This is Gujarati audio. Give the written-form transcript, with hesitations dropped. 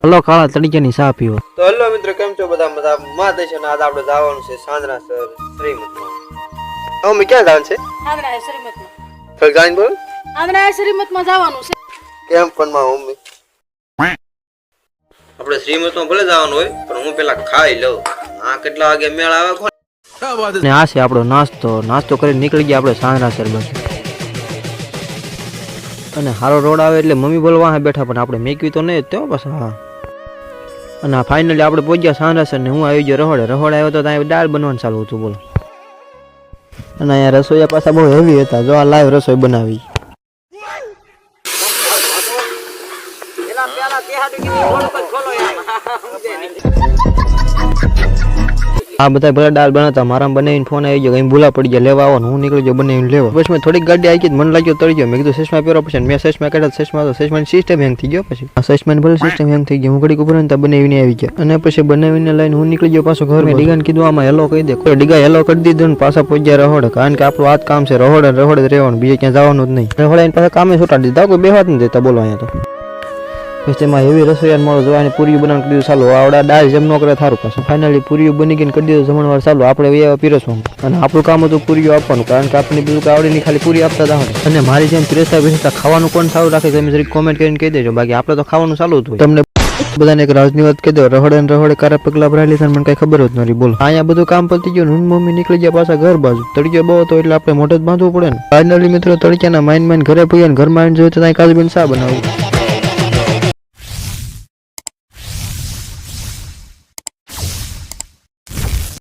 હલો કાળા તડીકેની ચા પીવો. તો હેલો મિત્રો, કેમ છો બધા? મજામાં દેશો ને આજ આપણે જવાનું છે સાંજના સર શ્રીમતમાં. અમે ક્યાં જવાનું છે? આંધળા શ્રીમતમાં. થોડીક જાણી બોલ. આંધળા શ્રીમતમાં જવાનું છે. કેમ પણ માં મમ્મી આપણે શ્રીમતમાં ભલે જવાનું હોય પણ હું પેલા ખાઈ લઉં. આ કેટલા વાગે મેળ આવે કોણ? ને આ છે આપણો નાસ્તો કરીને નીકળી ગયા આપણે સાંજના બાજુ. અને હારો રોડ આવે એટલે મમ્મી બોલવા બેઠા પણ આપણે મેકવી તો નહીં જ તેવો બસ. હા, અને ફાઇનલી આપણે પહોંચ્યા સાંજના ને હું આવી ગયો રહોડે આવ્યો તો ત્યાં દાળ બનવાનું ચાલુ હતું. બોલો. અને અહીંયા રસોઈયા પાછા બહુ હેવી હતા. જો આ લાઈવ રસોઈ બનાવી. આ બધા ભલે દાળ બનાવતા મારા બનાવીને ફોન આવી ગયો, કઈ ભૂલા પડી ગયા લેવા આવો. હું નીકળી ગયો બનાવીને લેવા. પછી મેં થોડીક ગાડી આવી ગઈ, મને લાગ્યો તળી ગયો. મેં કીધું સસમા પહેરો. પછી મેં સસમા કાઢ્યા. સસમાની સિસ્ટમ હેંગ થઈ ગયો. પછી સસમાની ભલે સિસ્ટમ હેંગ થઈ ગઈ. હું ઘડીક ઉપર બનાવીને આવી ગયા. અને પછી બનાવીને લઈને હું નીકળી ગયો પાછો ઘર. મેં ડીગાને કીધું આમાં હેલો કહી દે. ડીગા હેલો કરી દીધો ને પાછા પહોંચ્યા રહોડે. કારણ કે આપણું આ જ કામ છે, રહોડે જ રહેવાનું, બીજે ક્યાં જવાનું જ નહીં. રહોડે પાછા કામે છૂટા દીધા, કોઈ બેહવા જ નહીં દેતા. બોલો અહીંયા તો પછી તેમાં એવી રસોઈયા મળો જોવાની પૂરી બનાવીને કરી દીધું ચાલો. આવડા દાળ જેમ ન કરે થારું. પાછું ફાઇનલી પૂરીઓ બની ગઈને કરી દીધું જમણવાર ચાલુ. આપણે એવા પીરસવાનું અને આપણું કામ હતું પૂરીઓ આપવાનું. કારણ કે આપણે બીજું કે આવડે નહીં, ખાલી પૂરી આપતા હતા. અને મારી જેમ પીરસતા ખાવાનું કોણ સારું રાખે તમે જરીક કોમેન્ટ કરીને કહી દેજો. બાકી આપણે તો ખાવાનું ચાલુ હતું. તમને બધાને એક રાજની વાત કહી દો. રહોડે કારા પગલા ભરાઈ લીધા મને કઈ ખબર જ નથી. બોલો અહીંયા બધું કામ પતી ગયું. હું મમ્મી નીકળી ગયા પાછા ઘર બાજુ. તડક્યો બહુ હતો એટલે આપણે મોઢે જ બાંધવું પડે ને. ફાઇનલી મિત્રો તડક્યાના માઇન્ડ ઘરે પગ્યા. ઘરમાં આવીને જોયું તો ત્યાં કાજબીન શા બનાવ્યું.